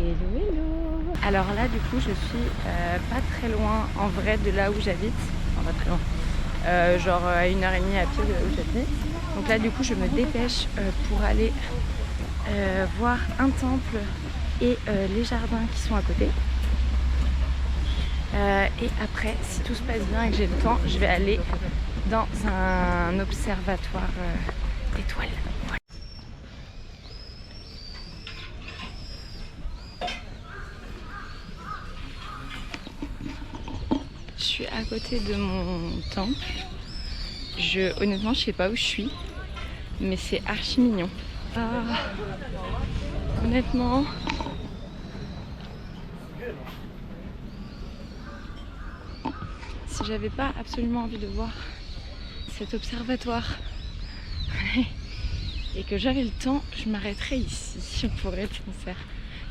Hello, hello. Alors là du coup je suis pas très loin en vrai de là où j'habite, enfin pas très loin, genre à 1h30 à pied de là où j'habite. Donc là du coup je me dépêche pour aller voir un temple et les jardins qui sont à côté. Et après, si tout se passe bien et que j'ai le temps, je vais aller dans un observatoire d'étoiles. Voilà. Je suis à côté de mon temple. Honnêtement, je sais pas où je suis, mais c'est archi mignon. Ah, honnêtement, si j'avais pas absolument envie de voir cet observatoire et que j'avais le temps, je m'arrêterais ici pour être sincère.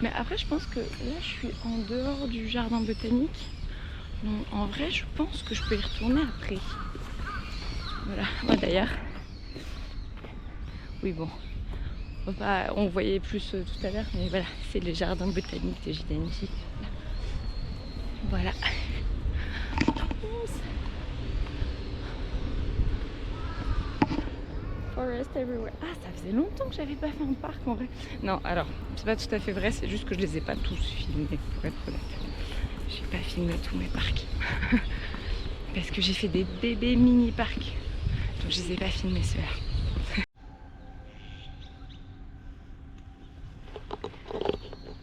Mais après, je pense que là, je suis en dehors du jardin botanique. Donc, en vrai, je pense que je peux y retourner après. Voilà. Moi, d'ailleurs, oui, bon, on voyait plus tout à l'heure, mais voilà, c'est le jardin botanique de JDNJ. Voilà. Forest everywhere. Ah, ça faisait longtemps que j'avais pas fait un parc en vrai. Non, alors, c'est pas tout à fait vrai, c'est juste que je les ai pas tous filmés, pour être honnête. J'ai pas filmé tous mes parcs. Parce que j'ai fait des bébés mini parcs. Donc je les ai pas filmés ceux-là.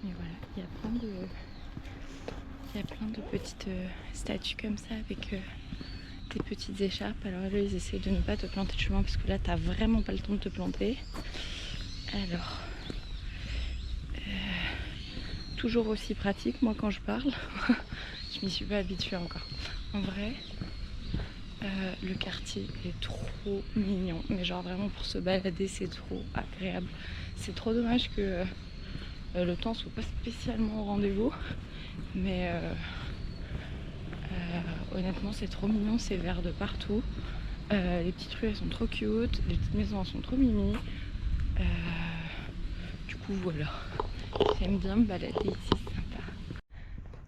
Mais voilà, il y a plein de petites statues comme ça avec des petites écharpes. Alors là, ils essaient de ne pas te planter de chemin parce que là, t'as vraiment pas le temps de te planter. Alors, toujours aussi pratique, moi, quand je parle. Je m'y suis pas habituée encore. En vrai, le quartier est trop mignon. Mais genre vraiment pour se balader, c'est trop agréable. C'est trop dommage que le temps soit pas spécialement au rendez-vous. Mais honnêtement, c'est trop mignon, c'est vert de partout. Les petites rues, elles sont trop cute. Les petites maisons, elles sont trop mimi. Du coup, voilà. J'aime bien me balader ici, c'est sympa.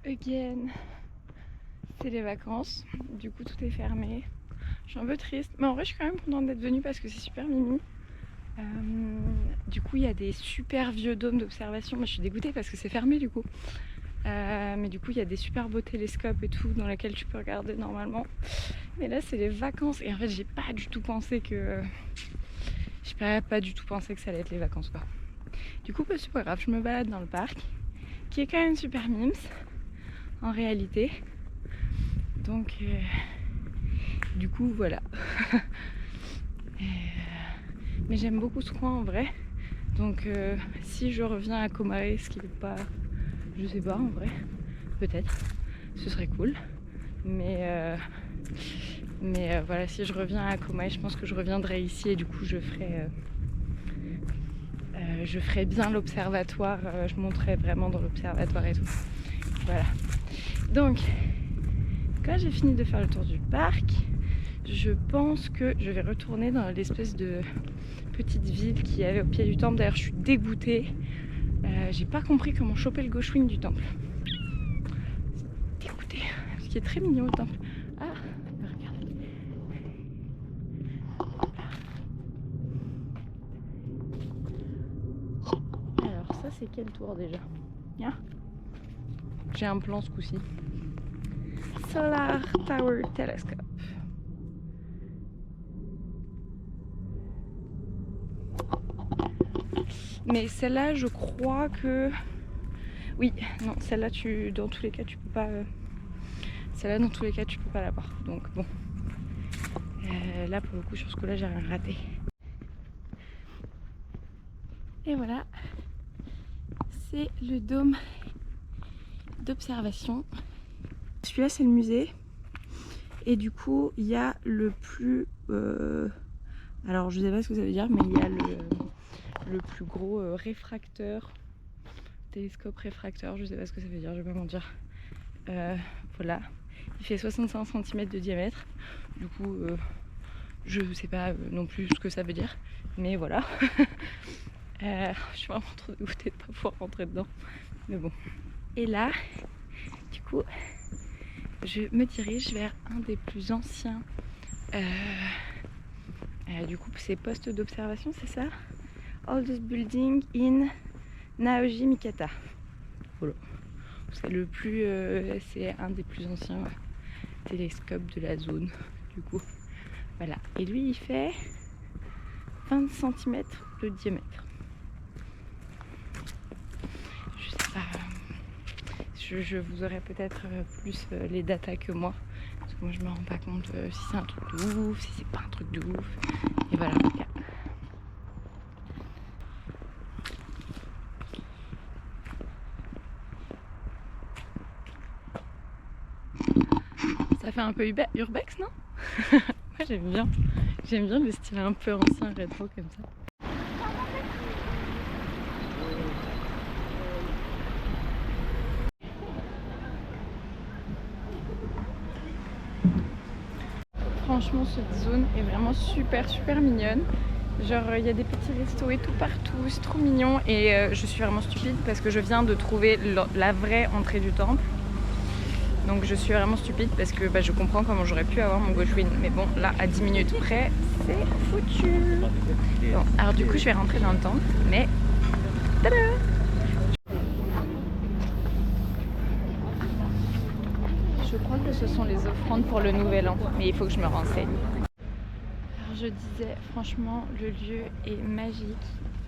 Again, c'est les vacances. Du coup, tout est fermé. Je suis un peu triste. Mais en vrai, je suis quand même contente d'être venue parce que c'est super mimi. Du coup, il y a des super vieux dômes d'observation. Mais je suis dégoûtée parce que c'est fermé du coup. Mais du coup, il y a des super beaux télescopes et tout dans lesquels tu peux regarder normalement. Mais là, c'est les vacances. Et en fait, j'ai pas du tout pensé que. J'ai pas du tout pensé que ça allait être les vacances quoi. Du coup, bah, c'est pas grave, je me balade dans le parc, qui est quand même super mimes, en réalité. Donc, du coup, voilà. Mais j'aime beaucoup ce coin en vrai. Donc, si je reviens à Komae, ce qui n'est pas... Je sais pas en vrai, peut-être, ce serait cool. Mais voilà, si je reviens à Komae, je pense que je reviendrai ici et du coup, je ferai bien l'observatoire, je monterai vraiment dans l'observatoire et tout. Voilà. Donc, quand j'ai fini de faire le tour du parc, je pense que je vais retourner dans l'espèce de petite ville qu'il y avait au pied du temple. D'ailleurs, je suis dégoûtée. J'ai pas compris comment choper le gauchewing du temple. Dégoûtée. Ce qui est très mignon le temple. Ah, regarde. Alors, ça, c'est quel tour déjà? Hein? J'ai un plan ce coup-ci. Solar Tower Telescope. Mais celle-là, je crois que... Oui, non, celle-là, dans tous les cas, tu peux pas... Celle-là, dans tous les cas, tu peux pas l'avoir. Donc, bon. Là, pour le coup, sur ce coup-là, j'ai rien raté. Et voilà. C'est le dôme d'observation. Celui-là, c'est le musée. Et du coup, il y a le plus... alors, je sais pas ce que ça veut dire, mais il y a le plus gros réfracteur. Télescope réfracteur, je sais pas ce que ça veut dire, je vais pas mentir. Voilà. Il fait 65 cm de diamètre. Du coup, je sais pas non plus ce que ça veut dire. Mais voilà. Je suis vraiment trop dégoûtée de pas pouvoir rentrer dedans. Mais bon. Et là, du coup, je me dirige vers un des plus anciens. Du coup, c'est poste d'observation, c'est ça? Oldest building in Naoji Mikata. Voilà. C'est le plus, c'est un des plus anciens télescopes de la zone. Du coup, voilà. Et lui, il fait 20 cm de diamètre. Je sais pas. Je vous aurai peut-être plus les datas que moi. Parce que moi, je me rends pas compte si c'est un truc de ouf, si c'est pas un truc de ouf. Et voilà. Ça fait un peu urbex, non? Moi j'aime bien. J'aime bien le style un peu ancien, rétro comme ça. Franchement, cette zone est vraiment super mignonne. Genre il y a des petits restos et tout partout, c'est trop mignon. Et je suis vraiment stupide parce que je viens de trouver la vraie entrée du temple. Donc je suis vraiment stupide parce que je comprends comment j'aurais pu avoir mon Gauchewin. Mais bon, là, à 10 minutes près, c'est foutu. Bon, alors du coup, je vais rentrer dans le temple, mais... Tada! Je crois que ce sont les offrandes pour le nouvel an, mais il faut que je me renseigne. Alors je disais, franchement, le lieu est magique.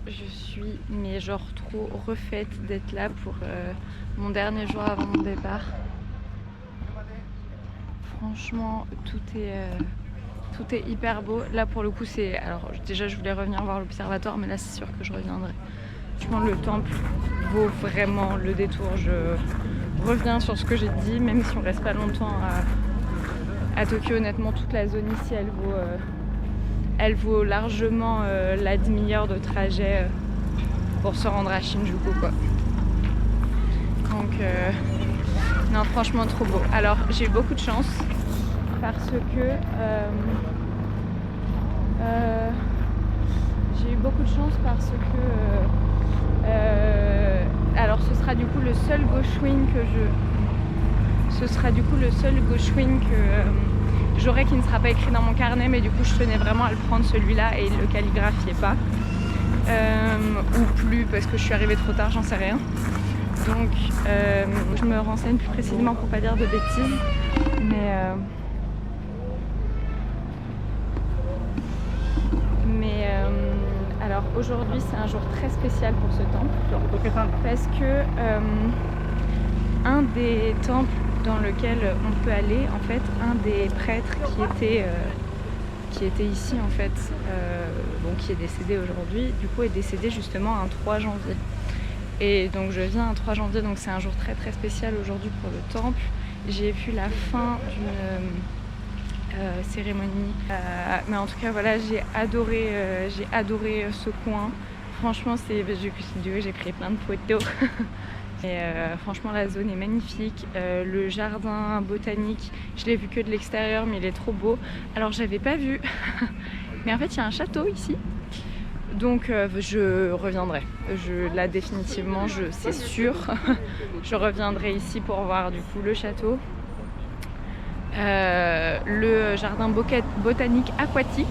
Je suis, mais genre, trop refaite d'être là pour mon dernier jour avant mon départ. Franchement, tout est hyper beau. Là, pour le coup, c'est... Alors, déjà, je voulais revenir voir l'observatoire, mais là, c'est sûr que je reviendrai. Franchement, le temple vaut vraiment le détour. Je reviens sur ce que j'ai dit, même si on reste pas longtemps à Tokyo. Honnêtement, toute la zone ici, elle vaut largement la demi-heure de trajet pour se rendre à Shinjuku, quoi. Donc... non, franchement trop beau. Alors j'ai eu beaucoup de chance parce que alors ce sera du coup le seul Gauchewin que j'aurai qui ne sera pas écrit dans mon carnet, mais du coup je tenais vraiment à le prendre celui-là et il le calligraphiait pas ou plus parce que je suis arrivée trop tard, j'en sais rien. Donc je me renseigne plus précisément pour pas dire de bêtises, mais alors aujourd'hui c'est un jour très spécial pour ce temple parce que un des temples dans lequel on peut aller, en fait, un des prêtres qui était ici en fait, qui est décédé aujourd'hui, du coup est décédé justement un 3 janvier. Et donc je viens un 3 janvier, donc c'est un jour très spécial aujourd'hui pour le temple. J'ai vu la fin d'une cérémonie, mais en tout cas voilà, j'ai adoré ce coin. Franchement j'ai pris plein de photos. Et franchement la zone est magnifique, le jardin botanique, je l'ai vu que de l'extérieur mais il est trop beau. Alors j'avais pas vu, mais en fait il y a un château ici. Donc je reviendrai, là définitivement, c'est sûr, je reviendrai ici pour voir du coup le château, le jardin botanique aquatique.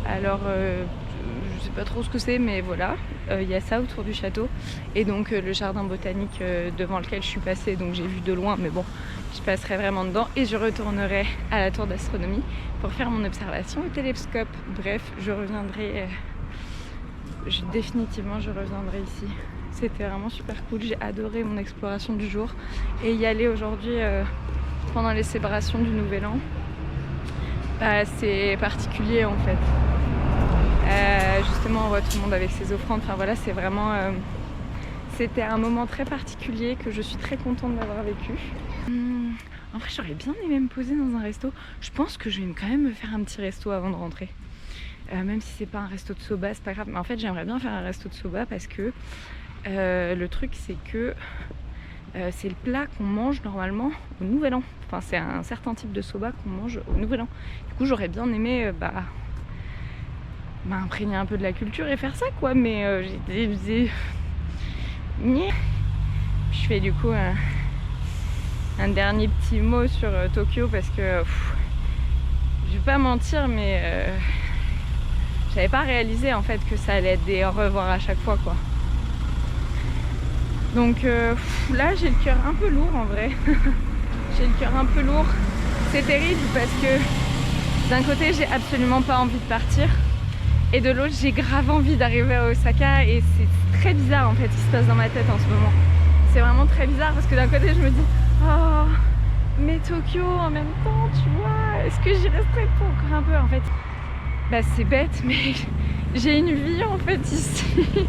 Alors je sais pas trop ce que c'est, mais voilà, il y a ça autour du château et donc le jardin botanique devant lequel je suis passée, donc j'ai vu de loin, mais bon, je passerai vraiment dedans et je retournerai à la tour d'astronomie pour faire mon observation au télescope. Bref, je reviendrai. Définitivement je reviendrai ici. C'était vraiment super cool, j'ai adoré mon exploration du jour et y aller aujourd'hui pendant les célébrations du Nouvel An, c'est particulier en fait. Justement on voit tout le monde avec ses offrandes, enfin voilà, c'est vraiment c'était un moment très particulier que je suis très contente d'avoir vécu. En vrai j'aurais bien aimé me poser dans un resto. Je pense que je vais quand même me faire un petit resto avant de rentrer. Même si c'est pas un resto de soba, c'est pas grave. Mais en fait, j'aimerais bien faire un resto de soba parce que le truc, c'est que c'est le plat qu'on mange normalement au Nouvel An. Enfin, c'est un certain type de soba qu'on mange au Nouvel An. Du coup, j'aurais bien aimé imprégner un peu de la culture et faire ça, quoi. Mais Je fais du coup un dernier petit mot sur Tokyo parce que je vais pas mentir, mais j'avais pas réalisé en fait que ça allait être des au revoir à chaque fois quoi. Donc là j'ai le cœur un peu lourd en vrai. J'ai le cœur un peu lourd. C'est terrible parce que d'un côté j'ai absolument pas envie de partir et de l'autre j'ai grave envie d'arriver à Osaka et c'est très bizarre en fait ce qui se passe dans ma tête en ce moment. C'est vraiment très bizarre parce que d'un côté je me dis oh mais Tokyo en même temps tu vois, est-ce que j'y resterai pas encore un peu en fait. Bah c'est bête mais j'ai une vie en fait ici.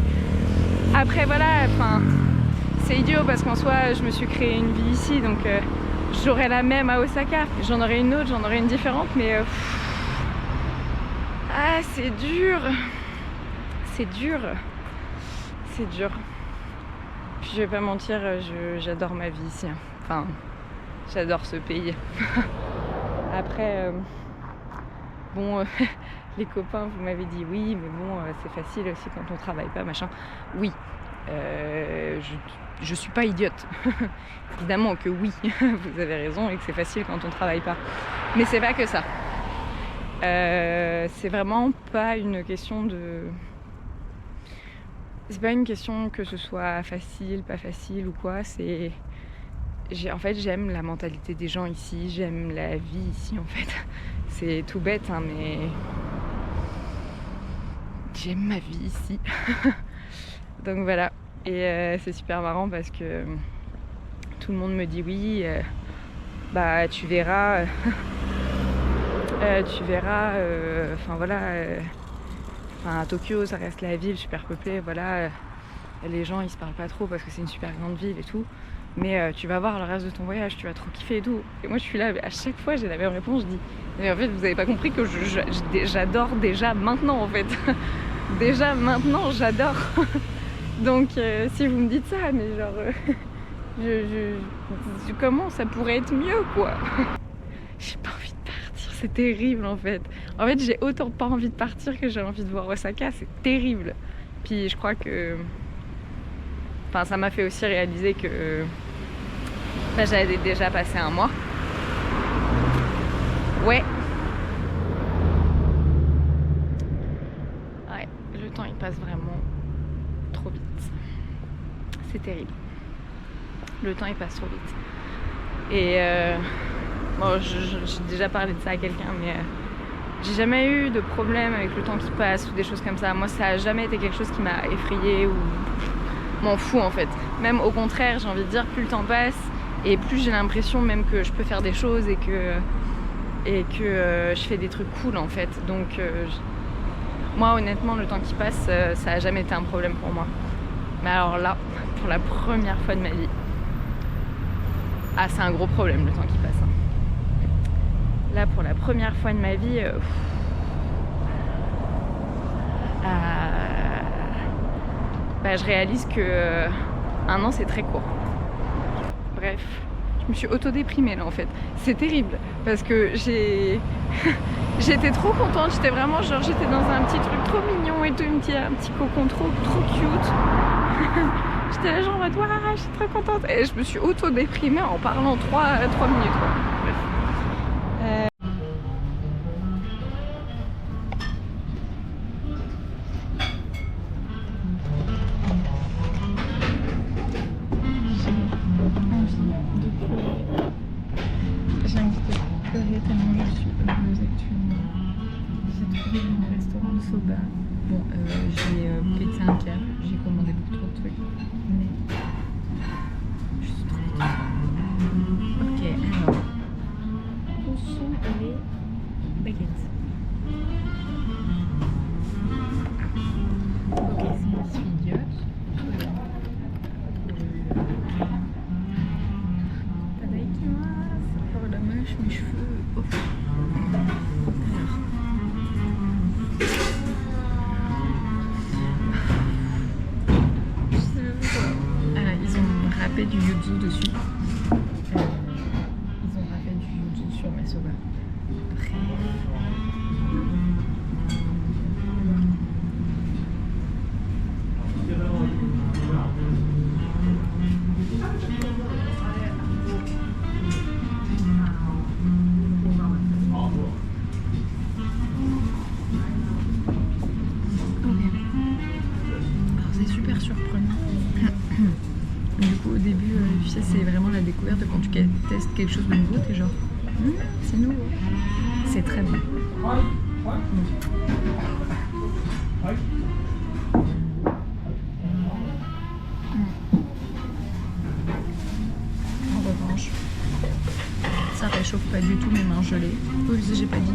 Après voilà, enfin c'est idiot parce qu'en soi je me suis créé une vie ici donc j'aurai la même à Osaka. J'en aurai une autre, j'en aurai une différente mais ah c'est dur. C'est dur. C'est dur. Puis je vais pas mentir, j'adore ma vie ici. Enfin, j'adore ce pays. Après, bon, les copains, vous m'avez dit oui, mais bon, c'est facile aussi quand on travaille pas, machin. Oui, je suis pas idiote. Évidemment que oui, vous avez raison et que c'est facile quand on travaille pas. Mais c'est pas que ça. C'est vraiment pas une question de... C'est pas une question que ce soit facile, pas facile ou quoi, c'est... En fait, j'aime la mentalité des gens ici, j'aime la vie ici en fait. C'est tout bête, hein, mais... J'aime ma vie ici. Donc voilà. Et c'est super marrant parce que tout le monde me dit oui, bah tu verras... tu verras, enfin voilà... à Tokyo, ça reste la ville super peuplée, voilà. Les gens, ils se parlent pas trop parce que c'est une super grande ville et tout. Mais tu vas voir le reste de ton voyage, tu vas trop kiffer et tout. Et moi, je suis là, à chaque fois, j'ai la même réponse. Je dis, mais en fait, vous avez pas compris que j'adore déjà maintenant, en fait. Déjà maintenant, j'adore. Donc, si vous me dites ça, mais genre, comment ça pourrait être mieux, quoi. J'ai pas envie de partir, c'est terrible en fait. En fait, j'ai autant pas envie de partir que j'ai envie de voir Osaka, c'est terrible. Puis je crois que... Enfin, ça m'a fait aussi réaliser que... Là, j'avais déjà passé un mois. Ouais. Ouais, le temps il passe vraiment trop vite. C'est terrible. Le temps il passe trop vite. Et... Bon, j'ai déjà parlé de ça à quelqu'un, mais j'ai jamais eu de problème avec le temps qui passe ou des choses comme ça. Moi, ça a jamais été quelque chose qui m'a effrayée ou m'en fous en fait. Même au contraire, j'ai envie de dire, plus le temps passe et plus j'ai l'impression même que je peux faire des choses et que je fais des trucs cool en fait. Donc moi, honnêtement, le temps qui passe, ça a jamais été un problème pour moi. Mais alors là, pour la première fois de ma vie, ah, c'est un gros problème le temps qui passe. Hein. Là, pour la première fois de ma vie, bah, je réalise que un an, c'est très court. Bref, je me suis auto-déprimée là en fait. C'est terrible parce que j'étais trop contente. J'étais vraiment genre, j'étais dans un petit truc trop mignon et tout, un petit cocon trop cute. J'étais là genre en mode, waouh, je suis trop contente. Et je me suis auto-déprimée en parlant 3 minutes quoi. Bref. J'ai envie de pleurer tellement je suis heureuse actuellement. J'ai trouvé un restaurant de soba. Bon, j'ai pété un câble, j'ai commandé beaucoup trop de trucs. Mais je suis trop contente. Ok, alors. Poisson et baguette. Ok, c'est moi qui suis idiote. Mes cheveux. Oh. Alors, ils ont râpé du yuzu dessus. Ils ont râpé du yuzu sur ma soba. Bref. surprenant. Du coup au début, tu sais, c'est vraiment la découverte quand tu testes quelque chose de nouveau, t'es genre c'est nouveau. C'est très bon. En revanche, ça réchauffe pas du tout mes mains gelées. Oui, j'ai pas dit.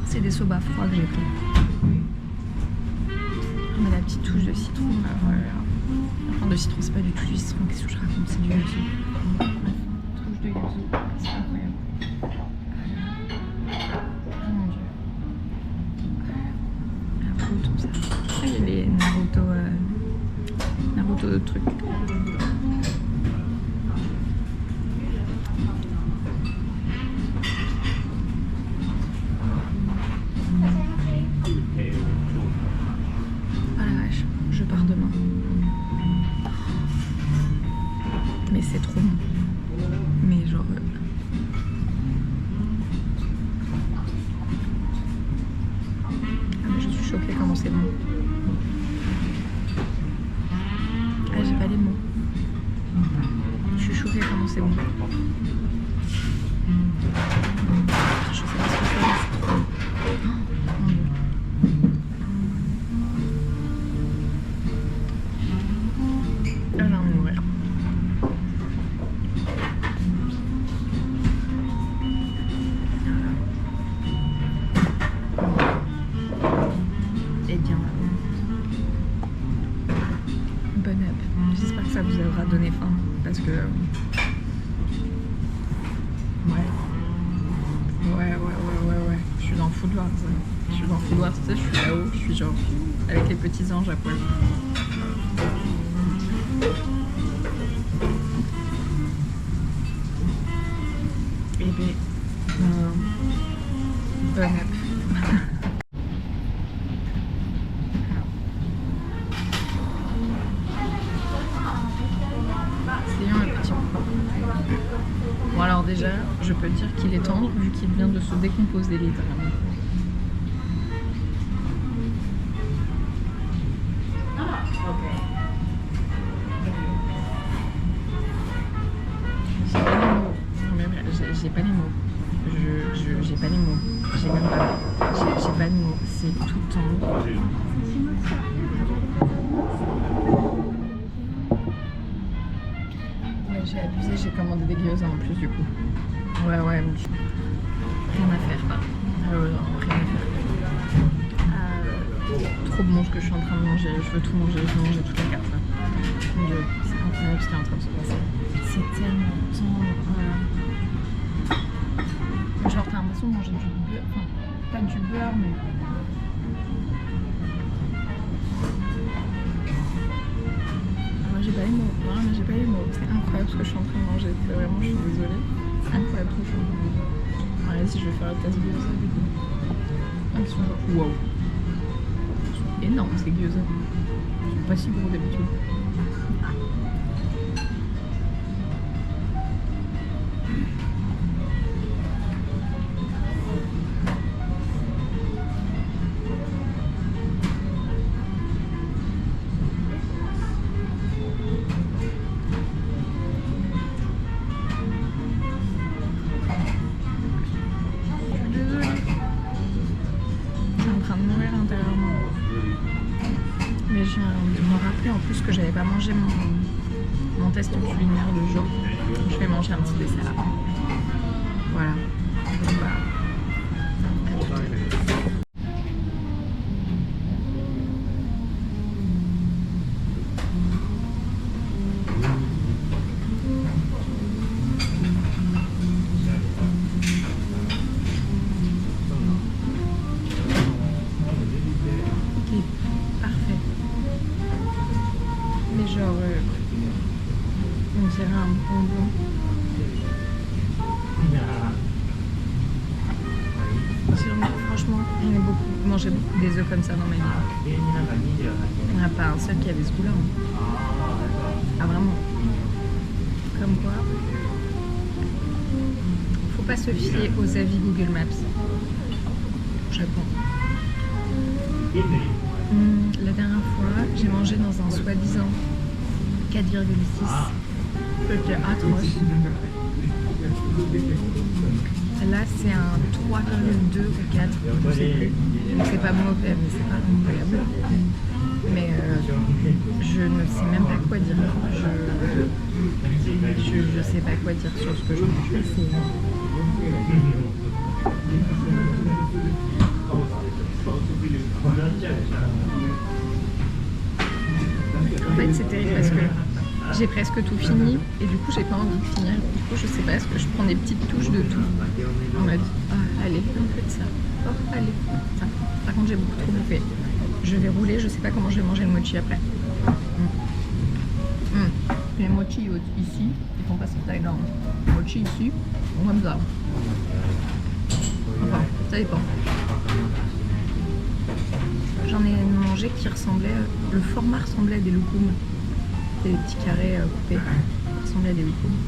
C'est des soba froids que j'ai pris. Mais la petite touche de citron, là, voilà. Enfin, de citron, c'est pas du tout du citron, qu'est-ce que je raconte, c'est du yuzu. Bref, touche de yuzu, c'est incroyable. Oh mon dieu. Naruto, tout ça. Ah, il y a les Naruto trucs. Je pars demain. Mais c'est trop bon. Mais genre... Ah mais je suis choquée comment c'est bon. Ah j'ai pas les mots. Je suis choquée comment c'est bon. Je sais pas ce que c'est. J'espère que ça vous aura donné faim parce que ouais. Je suis dans le foudoir, ça. Je suis dans le foudoir, tu sais, je suis là-haut, je suis genre avec les petits anges à poil. Et ben bon app. Bon alors déjà, je peux te dire qu'il est tendre vu qu'il vient de se décomposer littéralement. J'ai pas les mots. J'ai pas les mots. J'ai même pas. J'ai pas les mots. C'est tout tendre. J'ai abusé, j'ai commandé des gyoza en plus du coup. Ouais, rien à faire. Rien à faire. Trop bon ce que je suis en train de manger, je veux tout manger, je veux manger toute la carte là. Mon dieu, c'est incroyable ce qui est en train de se passer. C'est tellement tendre. Genre t'as l'impression de manger du beurre, enfin pas du beurre mais... J'ai pas les mots, j'ai pas les mots. C'est incroyable ce que je suis en train de manger. Vraiment, je suis désolée. C'est incroyable ce que je suis en train de manger. Allez, si je vais faire la tasse gyoza du coup. Ah, ils sont genre... Wow. Ils sont énormes ces gyoza. Ils sont pas si gros d'habitude. Mais je viens de me rappeler en plus que j'avais pas mangé mon test culinaire du jour. Je vais manger un petit dessert après. Voilà. Donc bah, à tout à l'heure. Genre, on dirait un bonbon. Franchement, j'en ai mangé beaucoup des œufs comme ça dans ma vie. Il n'y en a pas un seul qui avait ce goût-là. Ah vraiment. Comme quoi, faut pas se fier aux avis Google Maps. Au Japon. La dernière fois, j'ai mangé dans un soi-disant 4,6. C'était atroce. Là, c'est un 3,2 ou 4, je sais plus. Donc c'est pas mauvais, mais c'est pas incroyable. Mais je ne sais même pas quoi dire. Je sais pas quoi dire sur ce que je mange. En fait, c'est terrible parce que j'ai presque tout fini et du coup, j'ai pas envie de finir. Du coup, je sais pas, est-ce que je prends des petites touches de tout en mode allez, un peu de ça. Oh, allez, ça. Par contre, j'ai beaucoup trop bouffé. Je vais rouler, je sais pas comment je vais manger le mochi après. Les mochi ici, ils font pas cette taille-là. Mochi ici, on comme ça. Enfin, ça dépend. J'en ai mangé qui ressemblait, le format ressemblait à des loukoums. C'était des petits carrés coupés, qui ressemblaient à des loukoums.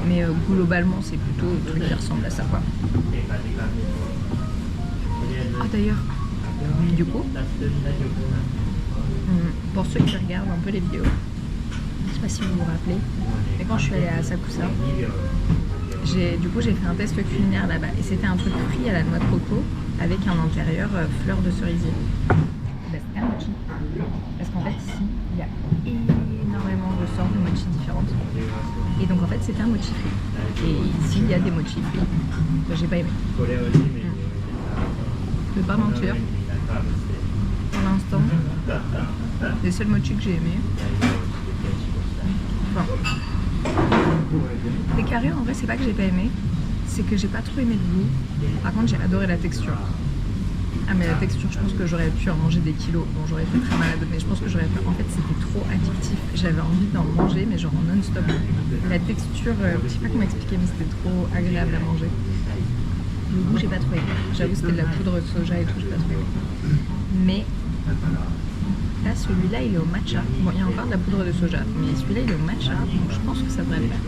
Mais globalement, c'est plutôt un truc qui ressemble à ça, quoi. Ah d'ailleurs, du coup, pour ceux qui regardent un peu les vidéos, je sais pas si vous vous rappelez, mais quand je suis allée à Asakusa, j'ai fait un test culinaire là-bas et c'était un truc frit à la noix de coco avec un intérieur fleur de cerisier. Ben, c'était un mochi. Parce qu'en fait ici, il y a énormément de sortes de mochi différentes. Et donc en fait c'était un mochi frit. Et ici il y a des mochi frits. Ben, j'ai pas aimé. Je vais pas mentir. Pour l'instant, les seuls mochi que j'ai aimés. Enfin, les carrés en vrai c'est pas que j'ai pas aimé, c'est que j'ai pas trop aimé le goût. Par contre j'ai adoré la texture. Ah mais la texture, je pense que j'aurais pu en manger des kilos. Bon, j'aurais été très malade, mais je pense que j'aurais pu. En fait c'était trop addictif. J'avais envie d'en manger mais genre en non-stop. La texture, je sais pas comment expliquer, mais c'était trop agréable à manger. Le goût j'ai pas trop aimé. J'avoue c'était de la poudre de soja et tout, j'ai pas trop aimé. Mais là celui-là il est au matcha. Bon il y a encore de la poudre de soja, mais celui-là il est au matcha, donc je pense que ça devrait le faire.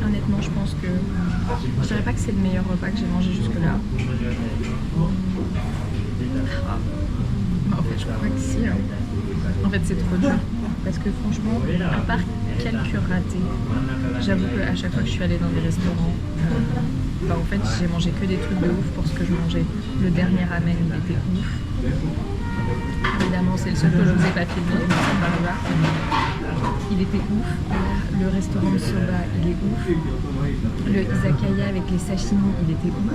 Honnêtement je pense que je dirais pas que c'est le meilleur repas que j'ai mangé jusque là. En fait je crois que si. En fait c'est trop dur. Parce que franchement, à part quelques ratés, j'avoue qu'à chaque fois que je suis allée dans des restaurants, en fait j'ai mangé que des trucs de ouf pour ce que je mangeais. Le dernier ramen il était ouf. Évidemment c'est le seul que je vous ai pas filmé, par hasard. Il était ouf. Le restaurant de soba il est ouf. Le izakaya avec les sashimi il était ouf.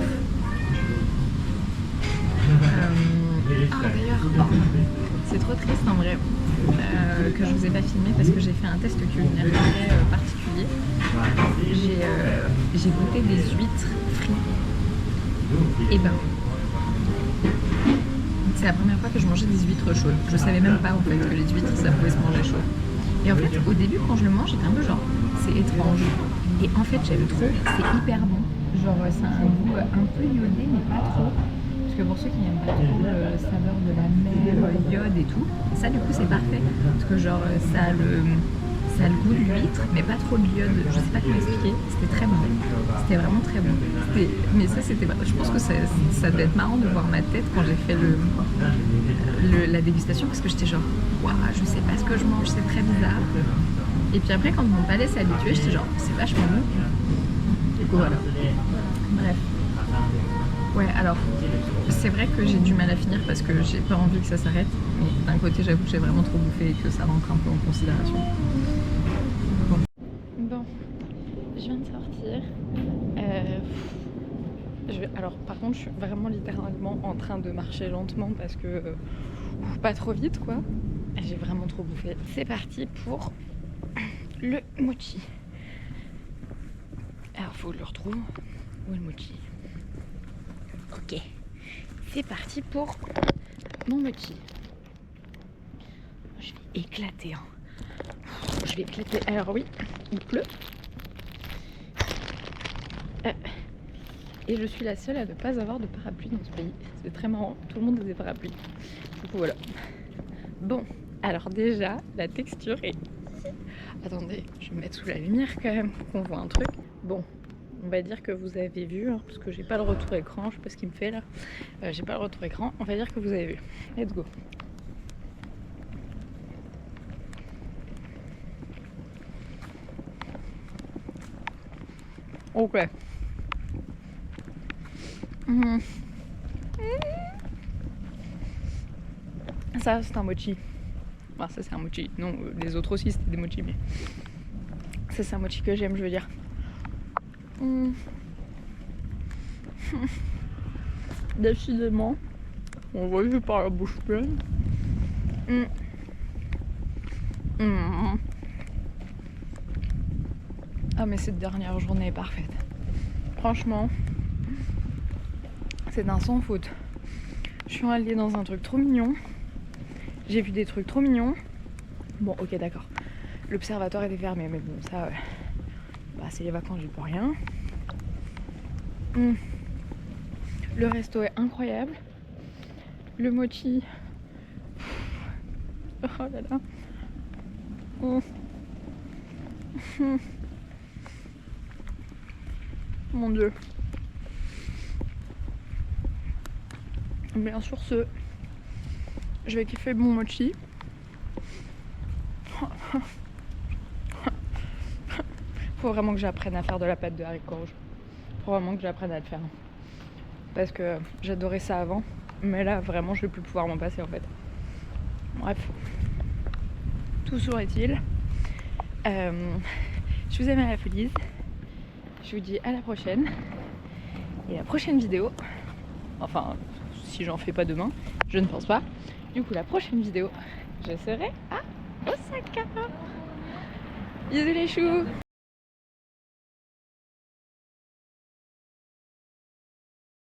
D'ailleurs, c'est trop triste en vrai que je vous ai pas filmé parce que j'ai fait un test culinaire très particulier. J'ai goûté des huîtres frites. Et ben, c'est la première fois que je mangeais des huîtres chaudes. Je savais même pas en fait que les huîtres ça pouvait se manger chaud. Et en fait au début quand je le mange j'étais un peu genre c'est étrange. Et en fait j'aime trop, c'est hyper bon. Genre c'est un goût un peu iodé mais pas trop. Parce que pour ceux qui n'aiment pas trop la saveur de la mer, iode et tout, ça du coup c'est parfait. Parce que genre ça a le goût de l'huître, mais pas trop l'iode. Je sais pas comment expliquer, c'était très bon. C'était vraiment très bon. Mais ça c'était. Je pense que ça devait être marrant de voir ma tête quand j'ai fait la dégustation parce que j'étais genre waouh, je sais pas ce que je mange, c'est très bizarre. Et puis après quand mon palais s'est habitué, j'étais genre c'est vachement bon. Du coup voilà. Bref. Ouais, alors, c'est vrai que j'ai du mal à finir parce que j'ai pas envie que ça s'arrête. Mais d'un côté, j'avoue que j'ai vraiment trop bouffé et que ça rentre un peu en considération. Bon, je viens de sortir. Alors, par contre, je suis vraiment littéralement en train de marcher lentement parce que pas trop vite, quoi. J'ai vraiment trop bouffé. C'est parti pour le mochi. Alors, faut que je le retrouve. Où est le mochi ? Ok, c'est parti pour mon mochi. Je vais éclater. Je vais éclater. Alors oui, il pleut. Et je suis la seule à ne pas avoir de parapluie dans ce pays. C'est très marrant, tout le monde a des parapluies. Du coup voilà. Bon, alors déjà, la texture est... Attendez, je vais me mettre sous la lumière quand même pour qu'on voit un truc. Bon, On va dire que vous avez vu, hein, parce que j'ai pas le retour écran, je sais pas ce qu'il me fait là. J'ai pas le retour écran, on va dire que vous avez vu. Let's go. Ok. Ça c'est un mochi. Enfin, ça c'est un mochi. Non, les autres aussi c'était des mochis, mais ça c'est un mochi que j'aime, je veux dire. Décidément, on voit que par la bouche pleine. Ah mais cette dernière journée est parfaite. Franchement, c'est d'un sans faute. Je suis allée dans un truc trop mignon. J'ai vu des trucs trop mignons. Bon, ok, d'accord. L'observatoire était fermé, mais bon, ça, bah, c'est les vacances, j'y peux rien. Le resto est incroyable. Le mochi. Oh là là. Mon Dieu. Bien sûr, je vais kiffer mon mochi. Faut vraiment que j'apprenne à faire de la pâte de haricots rouges. Faut vraiment que j'apprenne à le faire. Parce que j'adorais ça avant. Mais là, vraiment, je vais plus pouvoir m'en passer en fait. Bref. Tout serait-il. Je vous aime à la folie. Je vous dis à la prochaine. Et la prochaine vidéo, enfin, si j'en fais pas demain, je ne pense pas. Du coup, la prochaine vidéo, je serai à Osaka. Bisous les choux.